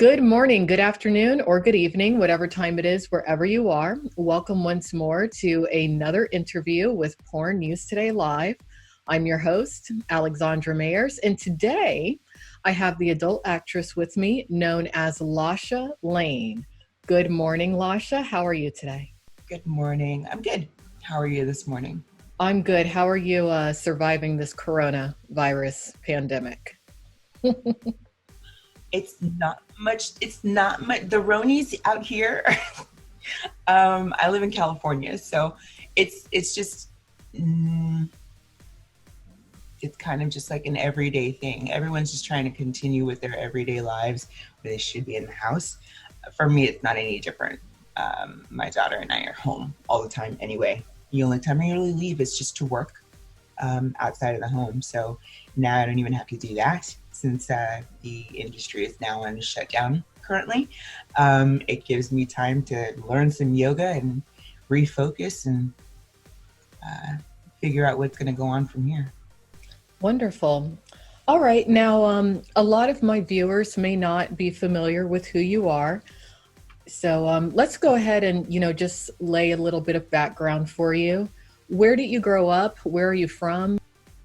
Good morning, good afternoon, or good evening, whatever time it is, wherever you are. Welcome once more to another interview with Porn News Today Live. I'm your host, Alexandra Mayers, and today I have the adult actress with me known as Lasha Lane. Good morning, Lasha. How are you today? Good morning. I'm good. How are you this morning? I'm good. How are you surviving this coronavirus pandemic? It's not much. The Ronies out here. I live in California, so it's just it's kind of just like an everyday thing. Everyone's just trying to continue with their everyday lives where they should be in the house. For me, it's not any different. My daughter and I are home all the time anyway. The only time I really leave is just to work outside of the home. So now I don't even have to do that since the industry is now on shutdown currently. It gives me time to learn some yoga and refocus and figure out what's going to go on from here. Wonderful. All right. Now, a lot of my viewers may not be familiar with who you are. So let's go ahead and, just lay a little bit of background for you. Where did you grow up? Where are you from?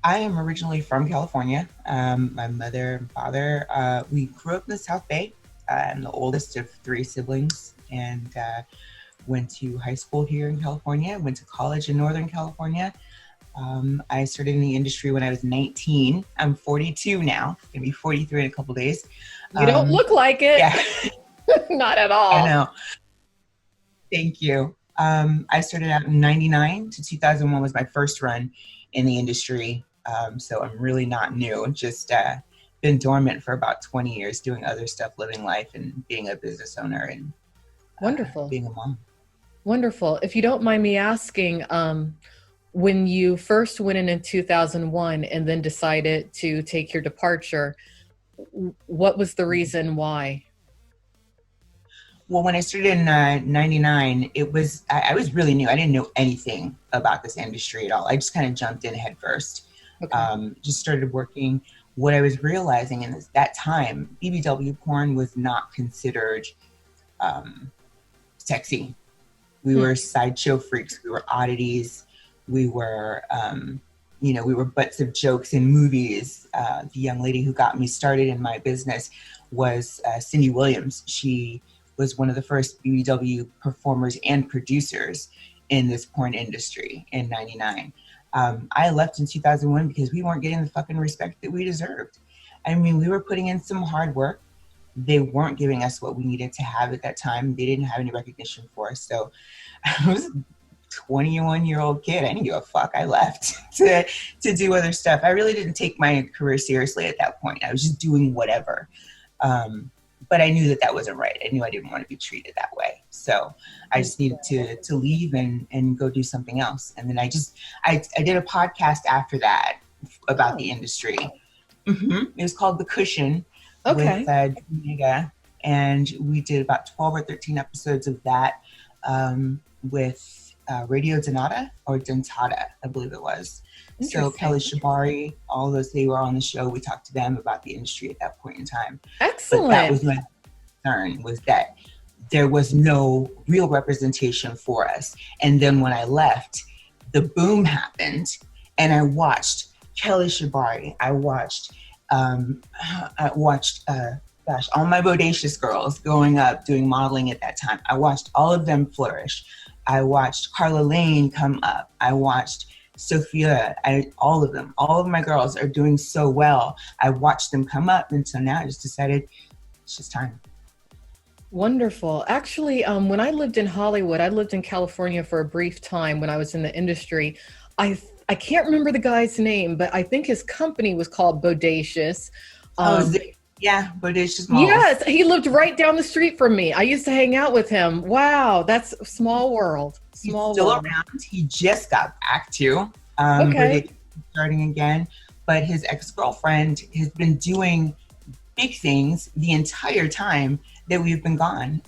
I am originally from California. My mother and father, we grew up in the South Bay. I'm the oldest of three siblings and went to high school here in California, went to college in Northern California. I started in the industry when I was 19. I'm 42 now, gonna be 43 in a couple days. You don't look like it. Yeah. Not at all. I know. Thank you. I started out in 99 to 2001 was my first run in the industry. So I'm really not new, just been dormant for about 20 years doing other stuff, living life and being a business owner and Wonderful. Being a mom. Wonderful. If you don't mind me asking, when you first went in 2001 and then decided to take your departure, what was the reason why? Well, when I started in 99, I was really new. I didn't know anything about this industry at all. I just kind of jumped in head first. Okay. Just started working. What I was realizing in that time, BBW porn was not considered sexy. We were sideshow freaks. We were oddities. We were, we were butts of jokes in movies. The young lady who got me started in my business was Cindy Williams. She was one of the first BBW performers and producers in this porn industry in 99. I left in 2001 because we weren't getting the fucking respect that we deserved. I mean, we were putting in some hard work. They weren't giving us what we needed to have at that time. They didn't have any recognition for us. So I was a 21-year-old kid. I didn't give a fuck. I left to do other stuff. I really didn't take my career seriously at that point. I was just doing whatever. But I knew that wasn't right. I knew I didn't want to be treated that way. So I just needed to leave and go do something else. And then I did a podcast after that about the industry. Mm-hmm. It was called The Cushion with Mega. And we did about 12 or 13 episodes of that with Radio Donata or Dentata, I believe it was. So Kelly Shabari, all those, they were on the show. We talked to them about the industry at that point in time. Excellent. But that was my concern, was that there was no real representation for us. And then when I left, the boom happened and I watched Kelly Shabari. I watched all my bodacious girls growing up doing modeling at that time. I watched all of them flourish. I watched Carla Lane come up. I watched Sophia, all of them, all of my girls are doing so well. I watched them come up, and so now I just decided it's just time. Wonderful. Actually, when I lived in Hollywood, I lived in California for a brief time when I was in the industry. I can't remember the guy's name, but I think his company was called Bodacious. Yeah, Bodacious Models. Yes, he lived right down the street from me. I used to hang out with him. Wow, that's a small world. He's still around. He just got back to starting again. But his ex-girlfriend has been doing big things the entire time that we've been gone.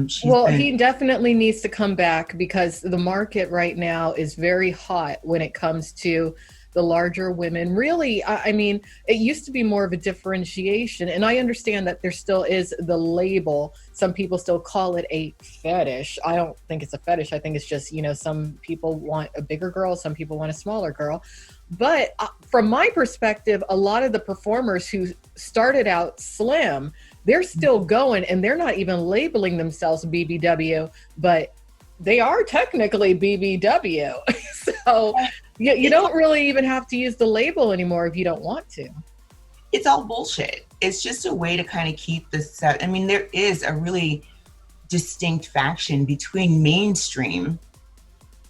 He definitely needs to come back because the market right now is very hot when it comes to the larger women. Really, I mean, it used to be more of a differentiation. And I understand that there still is the label. Some people still call it a fetish. I don't think it's a fetish. I think it's just, you know, some people want a bigger girl, some people want a smaller girl. But from my perspective, a lot of the performers who started out slim, they're still going, and they're not even labeling themselves BBW, but they are technically BBW. So you don't really even have to use the label anymore if you don't want to. It's all bullshit. It's just a way to kind of keep this set. I mean, there is a really distinct faction between mainstream,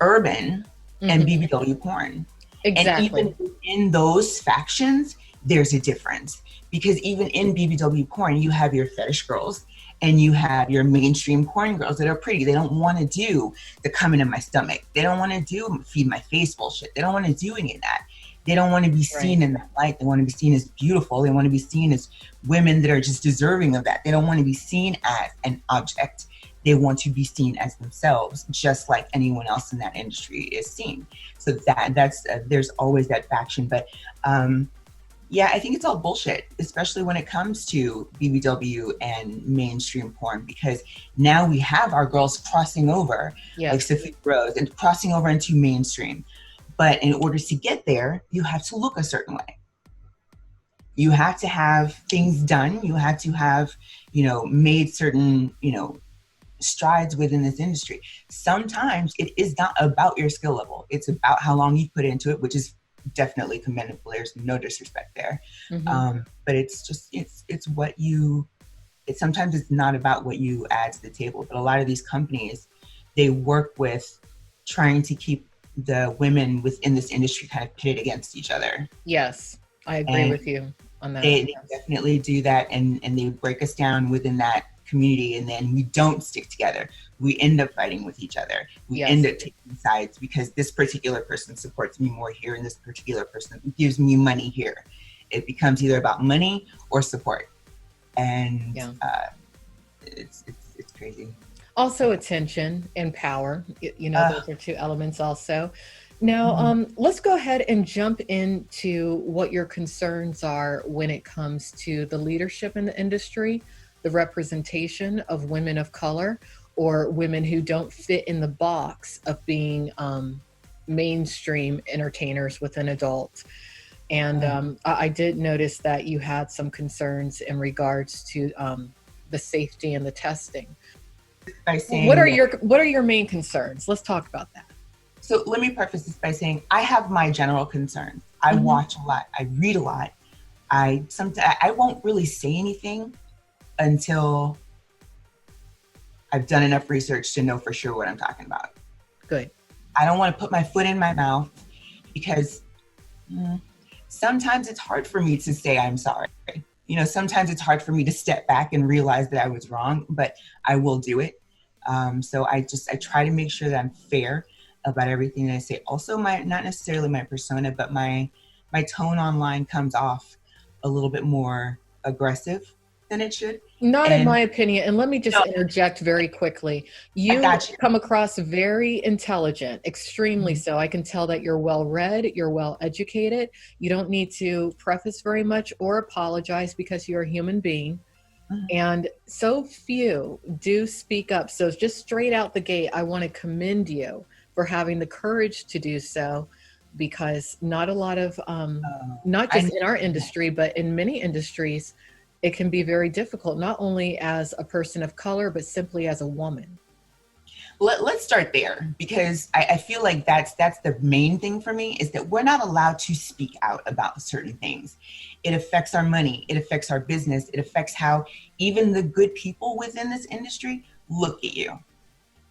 urban, and BBW porn. Exactly. And even in those factions, there's a difference. Because even in BBW porn, you have your fetish girls and you have your mainstream porn girls that are pretty. They don't want to do the coming in my stomach. They don't want to do feed my face bullshit. They don't want to do any of that. They don't want to be seen in that light. They want to be seen as beautiful. They want to be seen as women that are just deserving of that. They don't want to be seen as an object. They want to be seen as themselves, just like anyone else in that industry is seen. So that's there's always that faction. But yeah, I think it's all bullshit, especially when it comes to BBW and mainstream porn, because now we have our girls crossing over, like Sophia Rose, and crossing over into mainstream. But in order to get there, you have to look a certain way. You have to have things done. You have to have, you know, made certain, you know, strides within this industry. Sometimes it is not about your skill level. It's about how long you put into it, which is definitely commendable. There's no disrespect there. But it's just, it's what you, sometimes it's not about what you add to the table, but a lot of these companies, they work with trying to keep the women within this industry kind of pitted against each other. Yes, I agree with you on that. They definitely do that, and they break us down within that community, and then we don't stick together. We end up fighting with each other. We end up taking sides because this particular person supports me more here, and this particular person gives me money here. It becomes either about money or support, and it's crazy. Also attention and power, you know, those are two elements also. Now, let's go ahead and jump into what your concerns are when it comes to the leadership in the industry, the representation of women of color or women who don't fit in the box of being mainstream entertainers with an adult. And I did notice that you had some concerns in regards to the safety and the testing. By saying, what are your main concerns? Let's talk about that. So let me preface this by saying I have my general concerns. I watch a lot. I read a lot. I won't really say anything until I've done enough research to know for sure what I'm talking about. Good. I don't want to put my foot in my mouth because sometimes it's hard for me to say I'm sorry. You know, sometimes it's hard for me to step back and realize that I was wrong, but I will do it. So I try to make sure that I'm fair about everything that I say. Also, not necessarily my persona, but my tone online comes off a little bit more aggressive than it should. Not in my opinion. And let me just interject very quickly. You come across very intelligent, extremely so. I can tell that you're well read, you're well educated. You don't need to preface very much or apologize because you're a human being. And so few do speak up. So just straight out the gate, I want to commend you for having the courage to do so, because not a lot of, not just in our industry, but in many industries, it can be very difficult, not only as a person of color, but simply as a woman. Let's start there, because I feel like that's the main thing for me, is that we're not allowed to speak out about certain things. It affects our money. It affects our business. It affects how even the good people within this industry look at you.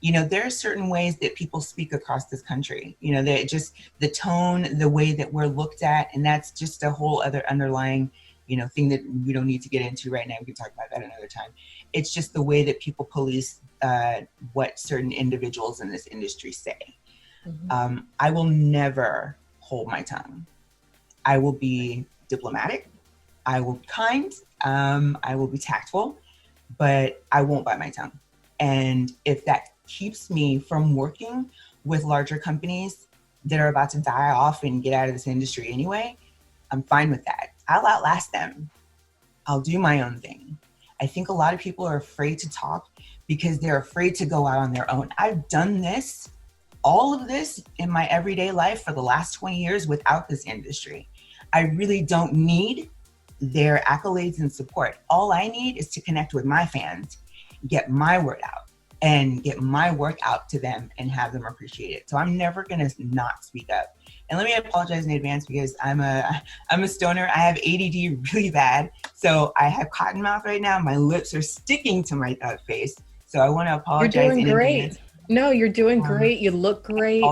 You know, there are certain ways that people speak across this country, you know, that just the tone, the way that we're looked at, and that's just a whole other underlying, you know, thing that we don't need to get into right now. We can talk about that another time. It's just the way that people police what certain individuals in this industry say. I will never hold my tongue. I will be diplomatic. I will be kind. I will be tactful, but I won't bite my tongue. And if that keeps me from working with larger companies, that are about to die off and get out of this industry anyway, I'm fine with that. I'll outlast them. I'll do my own thing. I think a lot of people are afraid to talk because they're afraid to go out on their own. I've done this, all of this in my everyday life for the last 20 years without this industry. I really don't need their accolades and support. All I need is to connect with my fans, get my word out, and get my work out to them and have them appreciate it. So I'm never gonna not speak up. And let me apologize in advance because I'm a stoner. I have ADD really bad. So I have cotton mouth right now. My lips are sticking to my face. So I wanna apologize. You're doing great. No, you're doing great. You look great.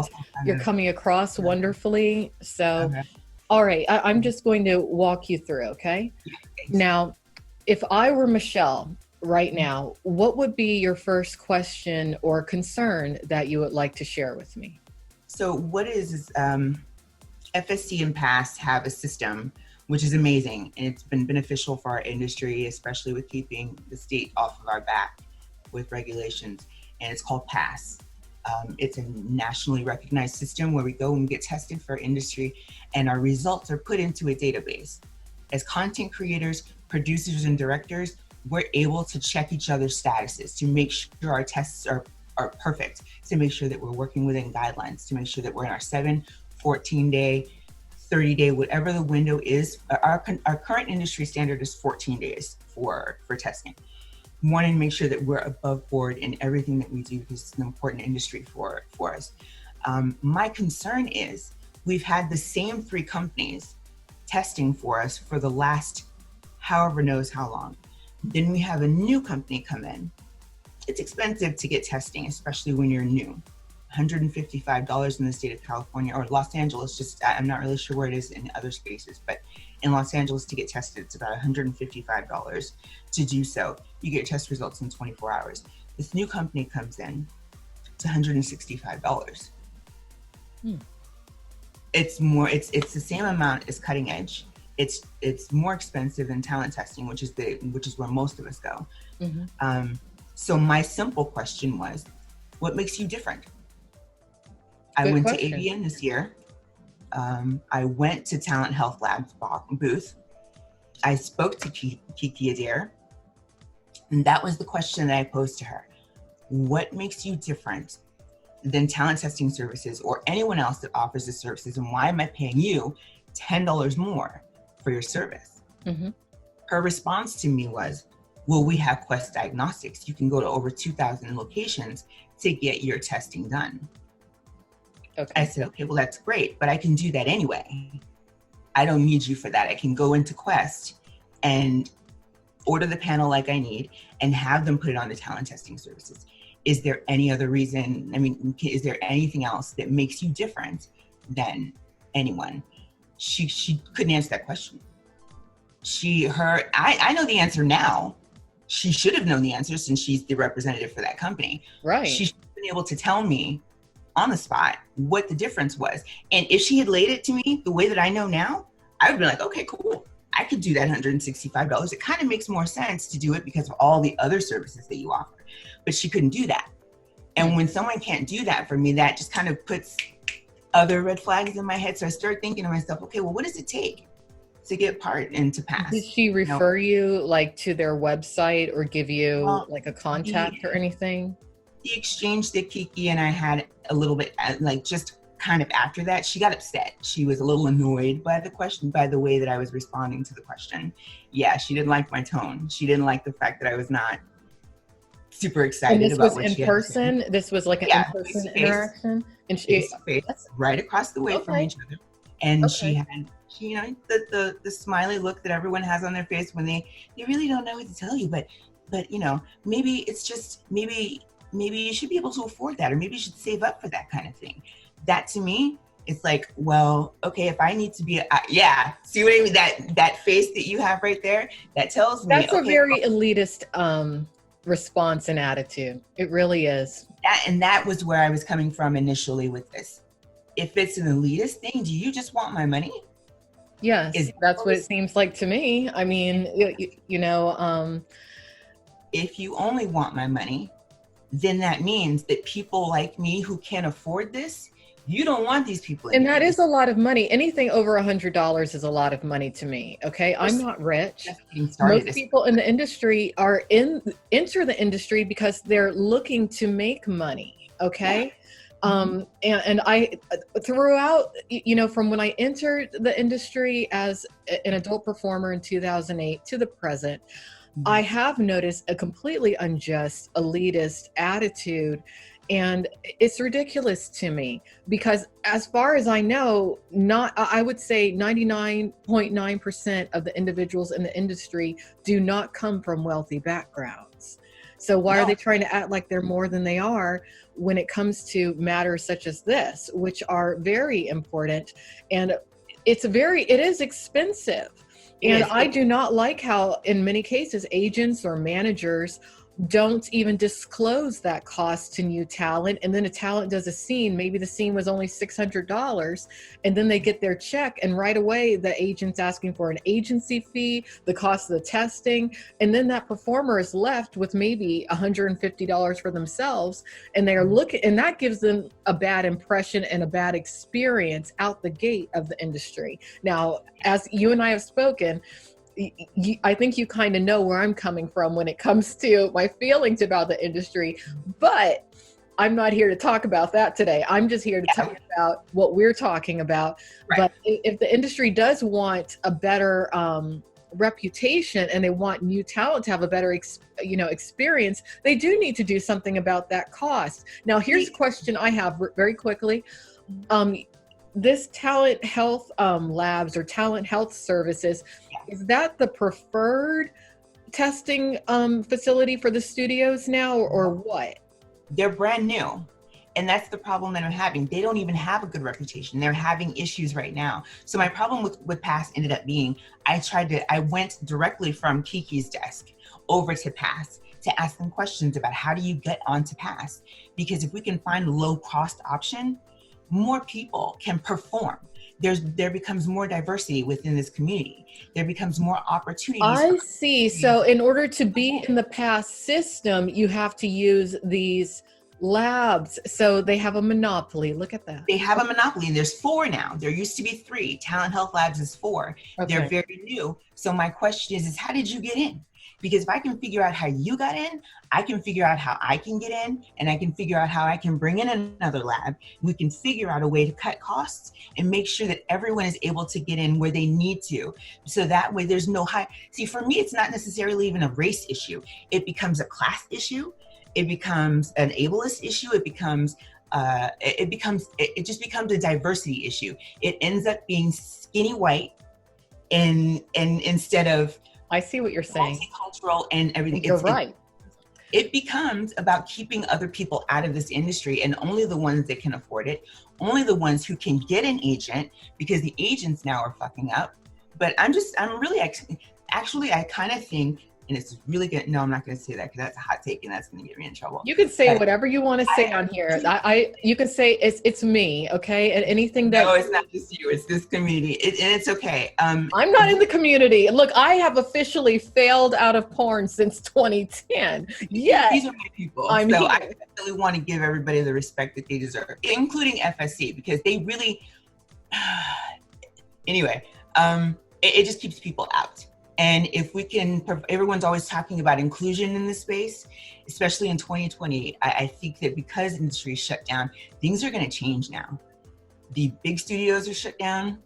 You're coming across wonderfully. So, all right, I'm just going to walk you through, okay? Now, if I were Michelle right now, what would be your first question or concern that you would like to share with me? So what is FSC and PASS have a system which is amazing, and it's been beneficial for our industry, especially with keeping the state off of our back with regulations, and it's called PASS. It's a nationally recognized system where we go and get tested for our industry, and our results are put into a database. As content creators, producers, and directors, we're able to check each other's statuses to make sure our tests are perfect, to make sure that we're working within guidelines, to make sure that we're in our 7, 14-day, 30-day, whatever the window is. Our current industry standard is 14 days for testing. Wanting to make sure that we're above board in everything that we do because it's an important industry for us. My concern is we've had the same 3 companies testing for us for the last however knows how long. Then we have a new company come in. It's expensive to get testing, especially when you're new. $155 in the state of California or Los Angeles, just I'm not really sure where it is in other spaces, but in Los Angeles to get tested, it's about $155 to do so. You get test results in 24 hours. This new company comes in, it's $165. It's the same amount as cutting edge. It's more expensive than talent testing, which is where most of us go. So my simple question was, what makes you different? I went to ABN this year. I went to Talent Health Lab's booth. I spoke to Kiki D'Aire, and that was the question that I posed to her. What makes you different than talent testing services or anyone else that offers the services, and why am I paying you $10 more for your service? Her response to me was, well, we have Quest Diagnostics. You can go to over 2,000 locations to get your testing done. Okay. I said, okay, well, that's great, but I can do that anyway. I don't need you for that. I can go into Quest and order the panel like I need and have them put it on the talent testing services. Is there any other reason? I mean, is there anything else that makes you different than anyone? She couldn't answer that question. I know the answer now. She should have known the answer since she's the representative for that company. Right. She should have been able to tell me on the spot what the difference was. And if she had laid it to me the way that I know now, I would be like, okay, cool. I could do that $165. It kind of makes more sense to do it because of all the other services that you offer. But she couldn't do that. And when someone can't do that for me, that just kind of puts other red flags in my head. So I started thinking to myself, okay, well, what does it take to get part and to pass? Did she refer you like to their website or give you like a contact or anything? The exchange that Kiki and I had a little bit, like just kind of after that, she got upset. She was a little annoyed by the question, by the way that I was responding to the question. Yeah, she didn't like my tone. She didn't like the fact that I was not super excited about what she had to say. And this was like an in-person interaction? And face right across the way from each other. And she had, you know, the smiley look that everyone has on their face when they really don't know what to tell you. But you know, maybe it's just, maybe you should be able to afford that, or maybe you should save up for that kind of thing. That to me, it's like, well, okay, if I need to be, see what I mean? That face that you have right there, that tells me. That's a very elitist response and attitude. It really is. That was where I was coming from initially with this. If it's an elitist thing, do you just want my money? Yes, that's what it seems like to me. I mean, you know. If you only want my money, then that means that people like me who can't afford this, you don't want these people in And your that is a industry. lot of money. Anything over $100 is a lot of money to me. Okay. I'm not rich. Just getting started. Most people in the industry enter the industry because they're looking to make money. Okay. And I, throughout, from when I entered the industry as an adult performer in 2008 to the present, I have noticed a completely unjust, elitist attitude. And it's ridiculous to me because, as far as I know, I would say 99.9% of the individuals in the industry do not come from wealthy backgrounds. So why are they trying to act like they're more than they are when it comes to matters such as this, which are very important? And it is expensive. And I do not like how, in many cases, agents or managers don't even disclose that cost to new talent. And then a talent does a scene, maybe the scene was only $600, and then they get their check, and right away the agent's asking for an agency fee, the cost of the testing, and then that performer is left with maybe $150 for themselves, and they are looking, and that gives them a bad impression and a bad experience out the gate of the industry. Now, as you and I have spoken, I think you kind of know where I'm coming from when it comes to my feelings about the industry, but I'm not here to talk about that today. I'm just here to talk about what we're talking about. Right. But if the industry does want a better reputation and they want new talent to have a better experience, they do need to do something about that cost. Now, here's a question I have very quickly. This talent health labs or talent health services, is that the preferred testing facility for the studios now, or what? They're brand new. And that's the problem that I'm having. They don't even have a good reputation. They're having issues right now. So my problem with PASS ended up being, I went directly from Kiki's desk over to PASS to ask them questions about how do you get onto PASS? Because if we can find a low cost option, more people can perform. There becomes more diversity within this community. There becomes more opportunities. I see. So in order to be in the PASS system, you have to use these labs. So they have a monopoly. Look at that. They have a monopoly, and there's 4 now. There used to be 3. Talent Health Labs is 4. Okay. They're very new. So my question is how did you get in? Because if I can figure out how you got in, I can figure out how I can get in, and I can figure out how I can bring in another lab. We can figure out a way to cut costs and make sure that everyone is able to get in where they need to. So that way there's no see, for me, it's not necessarily even a race issue. It becomes a class issue. It becomes an ableist issue. It just becomes a diversity issue. It ends up being skinny white and instead of, I see what you're saying. Multicultural and everything. You're right. It becomes about keeping other people out of this industry, and only the ones that can afford it, only the ones who can get an agent, because the agents now are fucking up. But I'm really, actually, I kind of think, and it's really good. No, I'm not going to say that because that's a hot take and that's going to get me in trouble. You can say whatever you want to say on here. You can say it's me, okay? And anything that. No, it's not just you. It's this community, and it's okay. I'm not in the community. Look, I have officially failed out of porn since 2010. Yes, these are my people. I really want to give everybody the respect that they deserve, including FSC, because they really. Anyway, it just keeps people out. And if we can, everyone's always talking about inclusion in this space, especially in 2020. I think that because industry is shut down, things are going to change now. The big studios are shut down.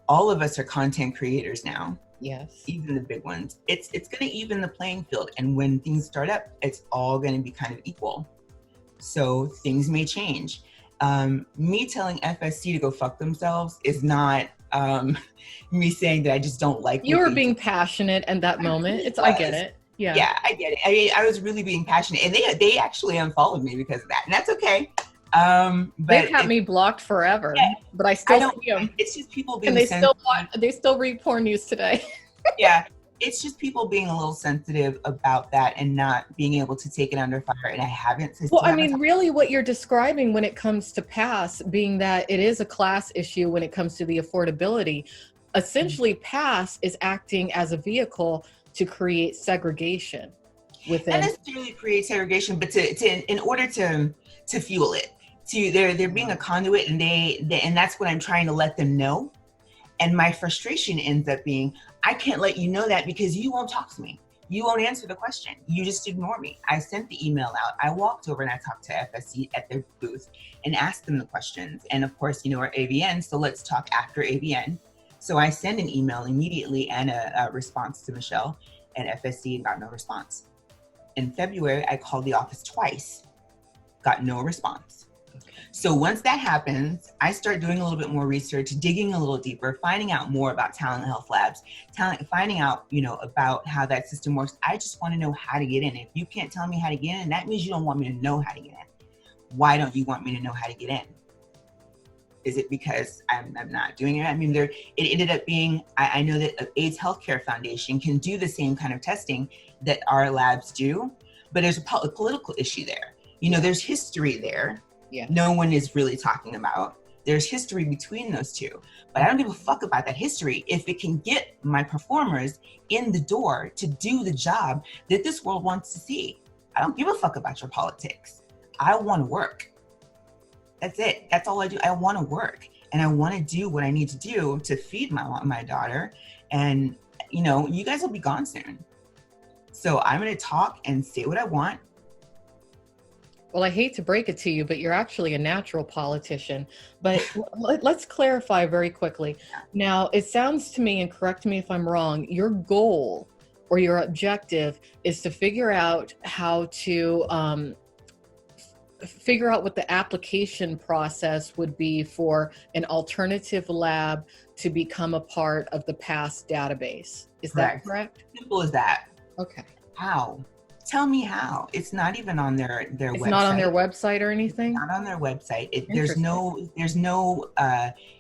All of us are content creators now. Yes. Even the big ones. It's going to even the playing field. And when things start up, it's all going to be kind of equal. So things may change. Me telling FSC to go fuck themselves is not me saying that I just don't like. You were being passionate in that moment. I get it. Yeah. Yeah, I get it. I mean, I was really being passionate, and they actually unfollowed me because of that, and that's okay. But they've had me blocked forever, but I still see them. It's just people being. And they still read Porn News Today. Yeah. It's just people being a little sensitive about that and not being able to take it under fire. And I haven't. Well, I mean, really what you're describing when it comes to PASS, being that it is a class issue when it comes to the affordability, essentially PASS is acting as a vehicle to create segregation. within? Not necessarily create segregation, but in order to fuel it. They're being a conduit, and and that's what I'm trying to let them know. And my frustration ends up being, I can't let you know that because you won't talk to me. You won't answer the question. You just ignore me. I sent the email out. I walked over and I talked to FSC at their booth and asked them the questions. And of course, we're AVN, so let's talk after AVN. So I send an email immediately and a response to Michelle at FSC and got no response. In February, I called the office twice, got no response. So once that happens, I start doing a little bit more research, digging a little deeper, finding out more about Talent Health Labs, finding out, about how that system works. I just want to know how to get in. If you can't tell me how to get in, that means you don't want me to know how to get in. Why don't you want me to know how to get in? Is it because I'm not doing it? I mean, it ended up being, I know that AIDS Healthcare Foundation can do the same kind of testing that our labs do, but there's a political issue there. There's history there. Yeah. No one is really talking about. There's history between those two, but I don't give a fuck about that history if it can get my performers in the door to do the job that this world wants to see. I don't give a fuck about your politics. I want to work. That's it. That's all I do. I want to work, and I want to do what I need to do to feed my daughter. And you guys will be gone soon. So I'm going to talk and say what I want. Well, I hate to break it to you, but you're actually a natural politician. But let's clarify very quickly. Now, it sounds to me, and correct me if I'm wrong, your goal or your objective is to figure out how to figure out what the application process would be for an alternative lab to become a part of the PASS database. Is that correct? Simple as that. Okay. How? Tell me how. It's not even on their website. It's not on their website or anything? Not on their website. There's no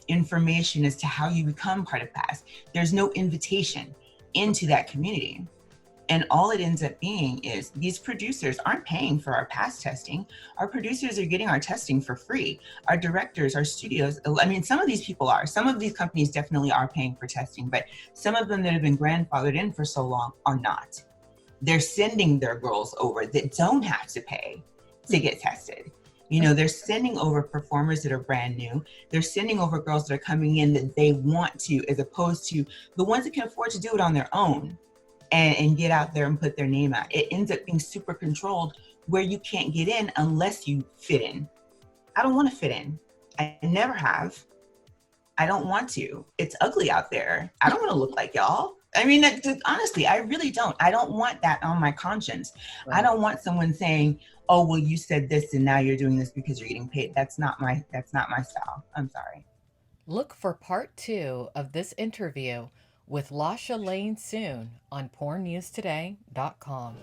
information as to how you become part of PASS. There's no invitation into that community. And all it ends up being is these producers aren't paying for our PASS testing. Our producers are getting our testing for free. Our directors, our studios, some of these people are. Some of these companies definitely are paying for testing, but some of them that have been grandfathered in for so long are not. They're sending their girls over that don't have to pay to get tested. They're sending over performers that are brand new. They're sending over girls that are coming in that they want to, as opposed to the ones that can afford to do it on their own and get out there and put their name out. It ends up being super controlled where you can't get in unless you fit in. I don't want to fit in. I never have. I don't want to. It's ugly out there. I don't want to look like y'all. Honestly, I really don't. I don't want that on my conscience. Right. I don't want someone saying, oh, well, you said this and now you're doing this because you're getting paid. That's not my style. I'm sorry. Look for part 2 of this interview with Lasha Lane soon on pornnewstoday.com.